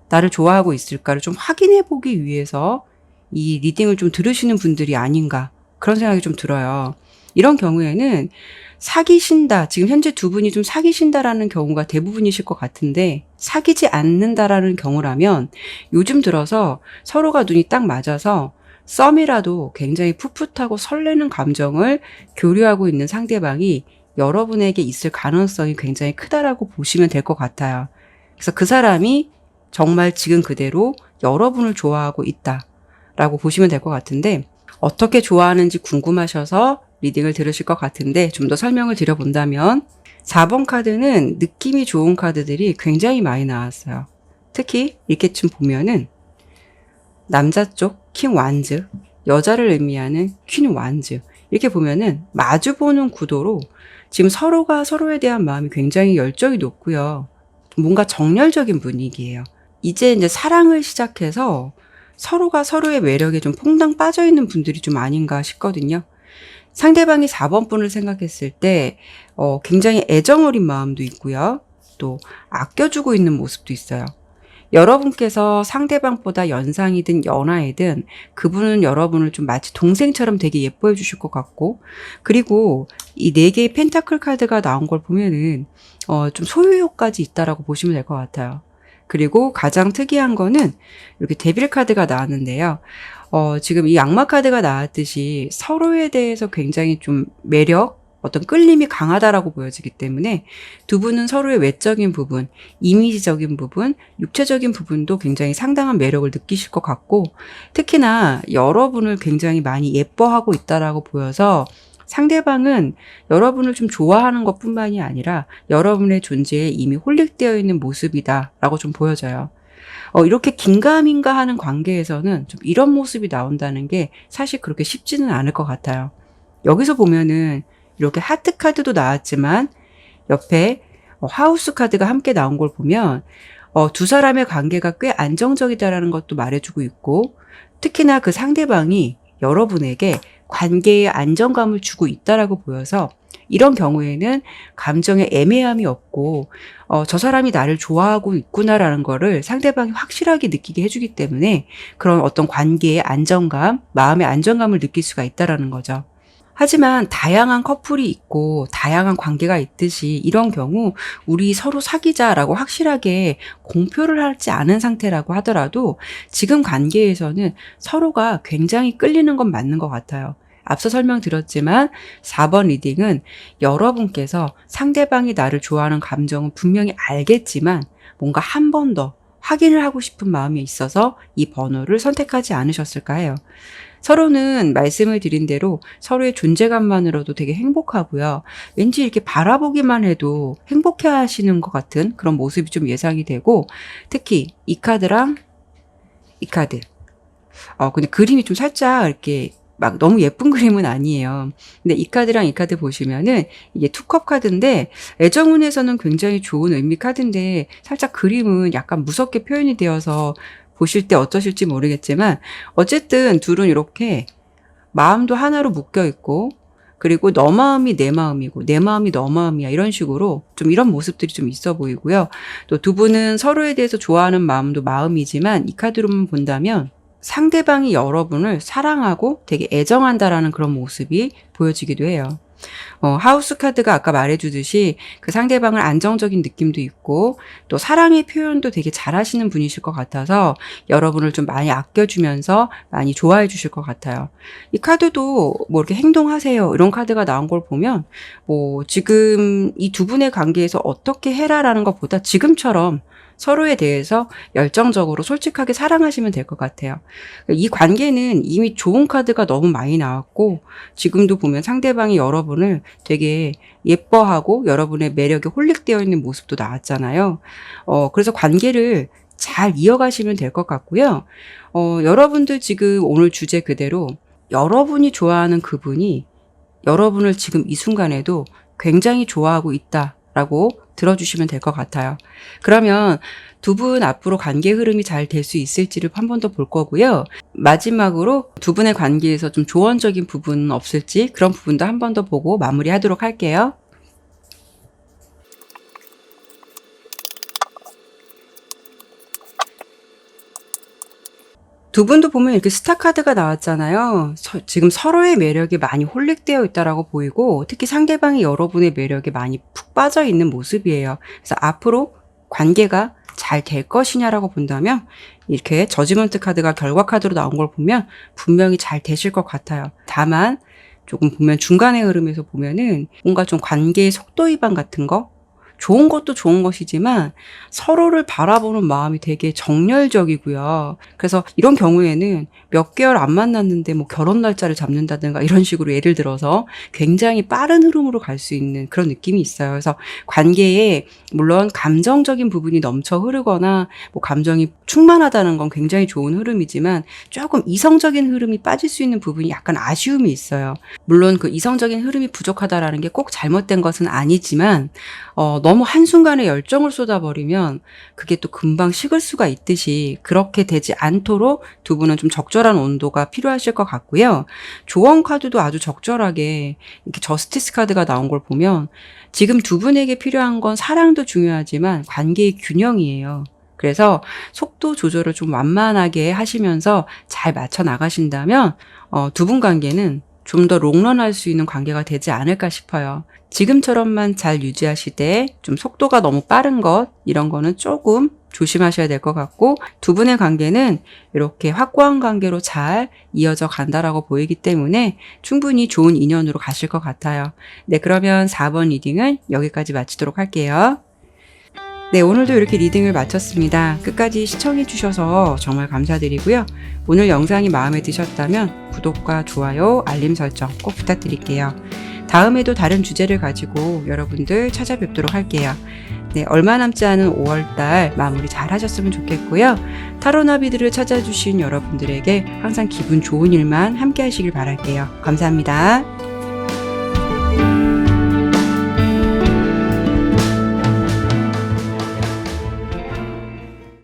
나를 좋아하고 있을까를 좀 확인해 보기 위해서 이 리딩을 좀 들으시는 분들이 아닌가 그런 생각이 좀 들어요. 이런 경우에는 사귀신다, 지금 현재 두 분이 좀 사귀신다라는 경우가 대부분이실 것 같은데 사귀지 않는다라는 경우라면 요즘 들어서 서로가 눈이 딱 맞아서 썸이라도 굉장히 풋풋하고 설레는 감정을 교류하고 있는 상대방이 여러분에게 있을 가능성이 굉장히 크다라고 보시면 될 것 같아요. 그래서 그 사람이 정말 지금 그대로 여러분을 좋아하고 있다 라고 보시면 될 것 같은데 어떻게 좋아하는지 궁금하셔서 리딩을 들으실 것 같은데 좀 더 설명을 드려본다면 4번 카드는 느낌이 좋은 카드들이 굉장히 많이 나왔어요. 특히 이렇게쯤 보면은 남자 쪽 킹 완즈, 여자를 의미하는 퀸 완즈 이렇게 보면은 마주보는 구도로 지금 서로가 서로에 대한 마음이 굉장히 열정이 높고요. 뭔가 정열적인 분위기예요. 이제 사랑을 시작해서 서로가 서로의 매력에 좀 퐁당 빠져있는 분들이 좀 아닌가 싶거든요. 상대방이 4번 분을 생각했을 때 굉장히 애정 어린 마음도 있고요. 또 아껴주고 있는 모습도 있어요. 여러분께서 상대방보다 연상이든 연하이든 그분은 여러분을 좀 마치 동생처럼 되게 예뻐해 주실 것 같고 그리고 이 4개의 펜타클 카드가 나온 걸 보면은 좀 소유욕까지 있다라고 보시면 될 것 같아요. 그리고 가장 특이한 거는 이렇게 데빌 카드가 나왔는데요. 지금 이 악마 카드가 나왔듯이 서로에 대해서 굉장히 좀 매력, 어떤 끌림이 강하다라고 보여지기 때문에 두 분은 서로의 외적인 부분, 이미지적인 부분, 육체적인 부분도 굉장히 상당한 매력을 느끼실 것 같고 특히나 여러분을 굉장히 많이 예뻐하고 있다라고 보여서 상대방은 여러분을 좀 좋아하는 것뿐만이 아니라 여러분의 존재에 이미 홀릭되어 있는 모습이다라고 좀 보여져요. 이렇게 긴가민가 하는 관계에서는 좀 이런 모습이 나온다는 게 사실 그렇게 쉽지는 않을 것 같아요. 여기서 보면은 이렇게 하트 카드도 나왔지만 옆에 하우스 카드가 함께 나온 걸 보면 두 사람의 관계가 꽤 안정적이다라는 것도 말해주고 있고 특히나 그 상대방이 여러분에게 관계에 안정감을 주고 있다라고 보여서 이런 경우에는 감정에 애매함이 없고 저 사람이 나를 좋아하고 있구나라는 거를 상대방이 확실하게 느끼게 해주기 때문에 그런 어떤 관계의 안정감, 마음의 안정감을 느낄 수가 있다라는 거죠. 하지만 다양한 커플이 있고 다양한 관계가 있듯이 이런 경우 우리 서로 사귀자라고 확실하게 공표를 하지 않은 상태라고 하더라도 지금 관계에서는 서로가 굉장히 끌리는 건 맞는 것 같아요. 앞서 설명드렸지만 4번 리딩은 여러분께서 상대방이 나를 좋아하는 감정은 분명히 알겠지만 뭔가 한 번 더 확인을 하고 싶은 마음이 있어서 이 번호를 선택하지 않으셨을까 해요. 서로는 말씀을 드린 대로 서로의 존재감만으로도 되게 행복하고요. 왠지 이렇게 바라보기만 해도 행복해 하시는 것 같은 그런 모습이 좀 예상이 되고 특히 이 카드랑 이 카드. 근데 그림이 좀 살짝 이렇게 막 너무 예쁜 그림은 아니에요. 근데 이 카드랑 이 카드 보시면은 이게 투컵 카드인데 애정운에서는 굉장히 좋은 의미 카드인데 살짝 그림은 약간 무섭게 표현이 되어서 보실 때 어떠실지 모르겠지만 어쨌든 둘은 이렇게 마음도 하나로 묶여 있고 그리고 너 마음이 내 마음이고 내 마음이 너 마음이야 이런 식으로 좀 이런 모습들이 좀 있어 보이고요. 또 두 분은 서로에 대해서 좋아하는 마음도 마음이지만 이 카드로만 본다면 상대방이 여러분을 사랑하고 되게 애정한다라는 그런 모습이 보여지기도 해요. 하우스 카드가 아까 말해주듯이 그 상대방을 안정적인 느낌도 있고 또 사랑의 표현도 되게 잘하시는 분이실 것 같아서 여러분을 좀 많이 아껴주면서 많이 좋아해 주실 것 같아요. 이 카드도 뭐 이렇게 행동하세요 이런 카드가 나온 걸 보면 뭐 지금 이 두 분의 관계에서 어떻게 해라라는 것보다 지금처럼 서로에 대해서 열정적으로 솔직하게 사랑하시면 될 것 같아요. 이 관계는 이미 좋은 카드가 너무 많이 나왔고 지금도 보면 상대방이 여러분을 되게 예뻐하고 여러분의 매력에 홀릭되어 있는 모습도 나왔잖아요. 그래서 관계를 잘 이어가시면 될 것 같고요. 여러분들 지금 오늘 주제 그대로 여러분이 좋아하는 그분이 여러분을 지금 이 순간에도 굉장히 좋아하고 있다라고 들어주시면 될 것 같아요. 그러면 두 분 앞으로 관계 흐름이 잘 될 수 있을지를 한 번 더 볼 거고요. 마지막으로 두 분의 관계에서 좀 조언적인 부분은 없을지 그런 부분도 한 번 더 보고 마무리하도록 할게요. 두 분도 보면 이렇게 스타 카드가 나왔잖아요. 지금 서로의 매력에 많이 홀릭되어 있다라고 보이고 특히 상대방이 여러분의 매력에 많이 푹 빠져 있는 모습이에요. 그래서 앞으로 관계가 잘 될 것이냐라고 본다면 이렇게 저지먼트 카드가 결과 카드로 나온 걸 보면 분명히 잘 되실 것 같아요. 다만 조금 보면 중간의 흐름에서 보면은 뭔가 좀 관계의 속도 위반 같은 거 좋은 것도 좋은 것이지만 서로를 바라보는 마음이 되게 정열적이고요. 그래서 이런 경우에는 몇 개월 안 만났는데 뭐 결혼 날짜를 잡는다든가 이런 식으로 예를 들어서 굉장히 빠른 흐름으로 갈 수 있는 그런 느낌이 있어요. 그래서 관계에 물론 감정적인 부분이 넘쳐 흐르거나 뭐 감정이 충만하다는 건 굉장히 좋은 흐름이지만 조금 이성적인 흐름이 빠질 수 있는 부분이 약간 아쉬움이 있어요. 물론 그 이성적인 흐름이 부족하다라는 게 꼭 잘못된 것은 아니지만 너무 한순간에 열정을 쏟아버리면 그게 또 금방 식을 수가 있듯이 그렇게 되지 않도록 두 분은 좀 적절한 온도가 필요하실 것 같고요. 조언 카드도 아주 적절하게 이렇게 저스티스 카드가 나온 걸 보면 지금 두 분에게 필요한 건 사랑도 중요하지만 관계의 균형이에요. 그래서 속도 조절을 좀 완만하게 하시면서 잘 맞춰 나가신다면 두 분 관계는 좀 더 롱런할 수 있는 관계가 되지 않을까 싶어요. 지금처럼만 잘 유지하시되 좀 속도가 너무 빠른 것 이런 거는 조금 조심하셔야 될 것 같고 두 분의 관계는 이렇게 확고한 관계로 잘 이어져 간다라고 보이기 때문에 충분히 좋은 인연으로 가실 것 같아요. 네, 그러면 4번 리딩은 여기까지 마치도록 할게요. 네, 오늘도 이렇게 리딩을 마쳤습니다. 끝까지 시청해 주셔서 정말 감사드리고요. 오늘 영상이 마음에 드셨다면 구독과 좋아요, 알림 설정 꼭 부탁드릴게요. 다음에도 다른 주제를 가지고 여러분들 찾아뵙도록 할게요. 네, 얼마 남지 않은 5월달 마무리 잘 하셨으면 좋겠고요. 타로나비들을 찾아주신 여러분들에게 항상 기분 좋은 일만 함께 하시길 바랄게요. 감사합니다.